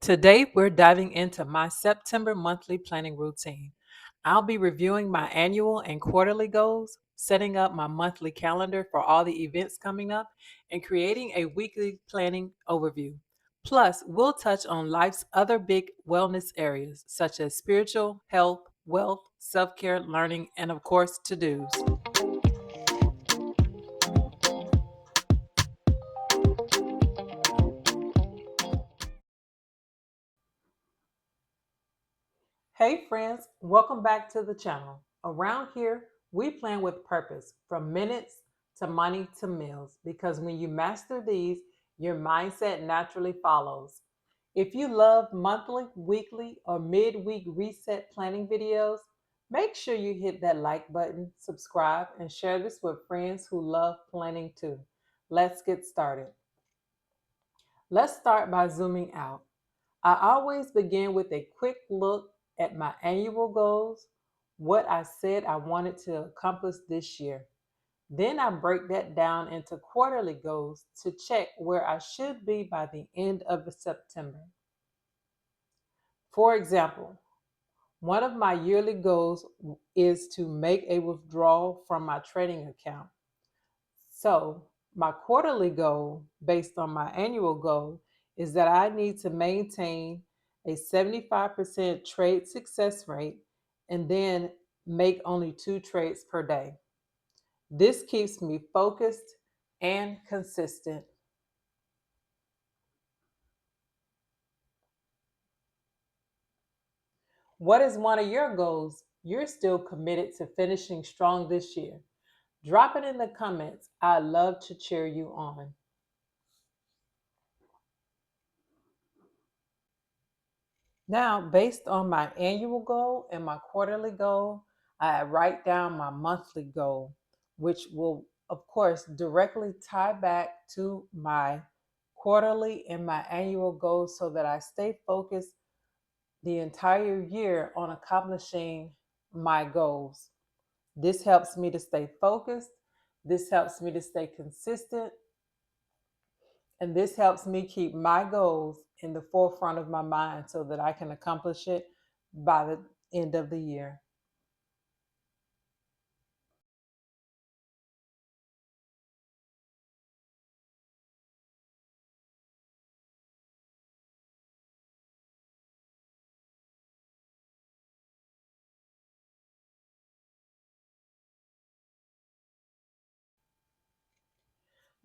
Today, we're diving into my September monthly planning routine. I'll be reviewing my annual and quarterly goals, setting up my monthly calendar for all the events coming up, and creating a weekly planning overview. Plus, we'll touch on life's other big wellness areas, such as spiritual, health, wealth, self care, learning, and of course, to dos. Hey friends, welcome back to the channel. Around here, we plan with purpose from minutes to money to meals because when you master these, your mindset naturally follows. If you love monthly, weekly, or midweek reset planning videos, make sure you hit that like button, subscribe, and share this with friends who love planning too. Let's get started. Let's start by zooming out. I always begin with a quick look at my annual goals, what I said I wanted to accomplish this year. Then I break that down into quarterly goals to check where I should be by the end of September. For example, one of my yearly goals is to make a withdrawal from my trading account. So, my quarterly goal, based on my annual goal, is that I need to maintain a 75% trade success rate and then make only two trades per day. This keeps me focused and consistent. What is one of your goals you're still committed to finishing strong this year? Drop it in the comments. I'd love to cheer you on. Now, based on my annual goal and my quarterly goal, I write down my monthly goal, which will, of course, directly tie back to my quarterly and my annual goals so that I stay focused the entire year on accomplishing my goals. This helps me to stay focused. This helps me to stay consistent. And this helps me keep my goals in the forefront of my mind so that I can accomplish it by the end of the year.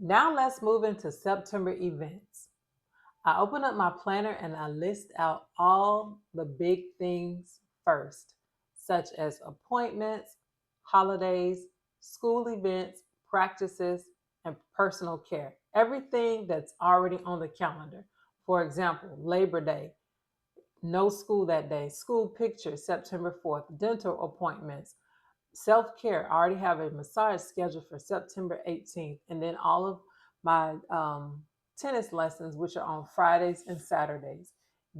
Now let's move into September events. I open up my planner and I list out all the big things first, such as appointments, holidays, school events, practices, and personal care. Everything that's already on the calendar. For example, Labor Day, no school that day, school pictures, September 4th, dental appointments, self care. I already have a massage scheduled for September 18th, and then all of my tennis lessons, which are on Fridays and Saturdays.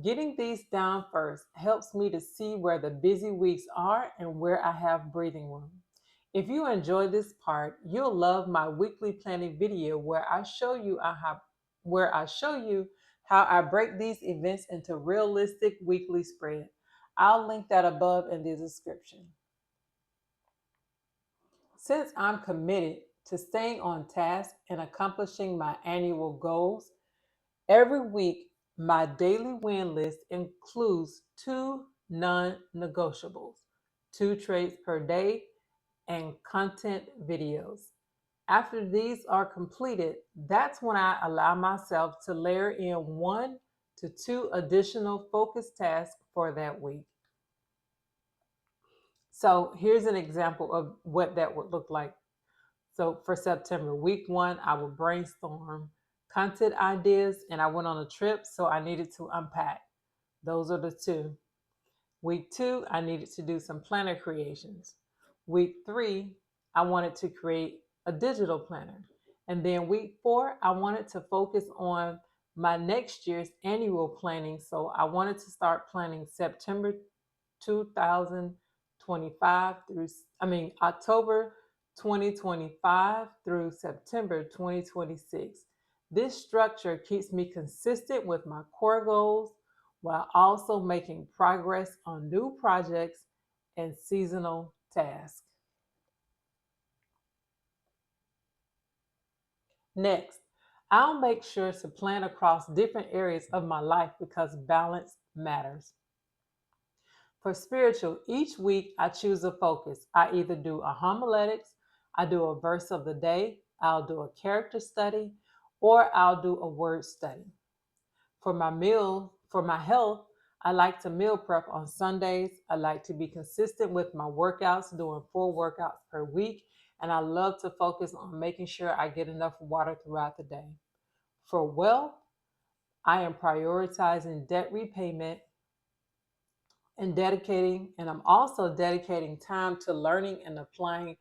Getting these down first helps me to see where the busy weeks are and where I have breathing room. If you enjoy this part, you'll love my weekly planning video where I show you how I break these events into realistic weekly spread. I'll link that above in the description. Since I'm committed to staying on task and accomplishing my annual goals, every week my daily win list includes two non negotiables, two trades per day, and content videos. After these are completed, that's when I allow myself to layer in one to two additional focus tasks for that week. So here's an example of what that would look like. So for September, week one, I will brainstorm content ideas and I went on a trip, so I needed to unpack. Those are the two. Week two, I needed to do some planner creations. Week three, I wanted to create a digital planner. And then week four, I wanted to focus on my next year's annual planning. So I wanted to start planning September 2025 October 2025 through September 2026. This structure keeps me consistent with my core goals while also making progress on new projects and seasonal tasks. Next, I'll make sure to plan across different areas of my life because balance matters. For spiritual, each week I choose a focus. I either do a homiletics, I do a verse of the day, I'll do a character study, or I'll do a word study. For my health, I like to meal prep on Sundays. I like to be consistent with my workouts, doing 4 workouts per week, and I love to focus on making sure I get enough water throughout the day. For wealth, I am prioritizing debt repayment and I'm also dedicating time to learning and applying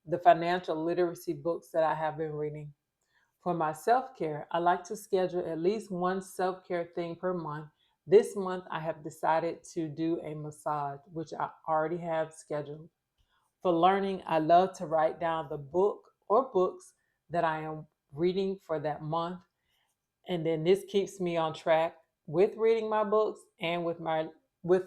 the financial literacy books that I have been reading. For my self care, I like to schedule at least one self care thing per month. This month, I have decided to do a massage, which I already have scheduled. For learning, I love to write down the book or books that I am reading for that month. And then this keeps me on track with reading my books and with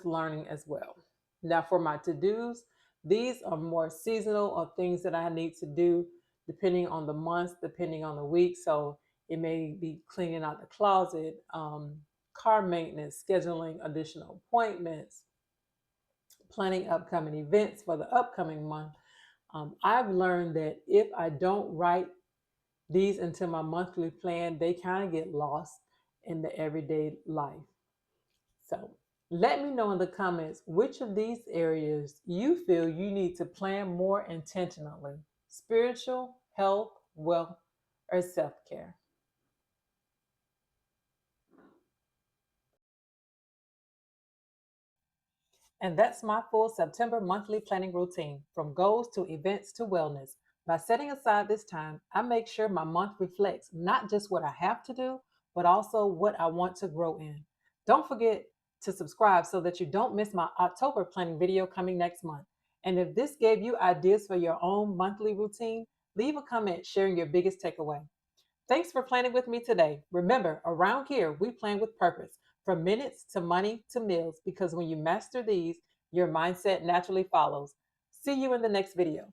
learning as well. Now for my to-dos, these are more seasonal or things that I need to do depending on the month, depending on the week. So it may be cleaning out the closet, car maintenance, scheduling additional appointments, planning upcoming events for the upcoming month. I've learned that if I don't write these into my monthly plan, they kind of get lost in the everyday life. So let me know in the comments which of these areas you feel you need to plan more intentionally: spiritual, health, wealth, or self care. And that's my full September monthly planning routine, from goals to events to wellness. By setting aside this time, I make sure my month reflects not just what I have to do, but also what I want to grow in. Don't forget to subscribe so that you don't miss my October planning video coming next month. And if this gave you ideas for your own monthly routine, leave a comment sharing your biggest takeaway. Thanks for planning with me today. Remember, around here, we plan with purpose, from minutes to money to meals, because when you master these, your mindset naturally follows. See you in the next video.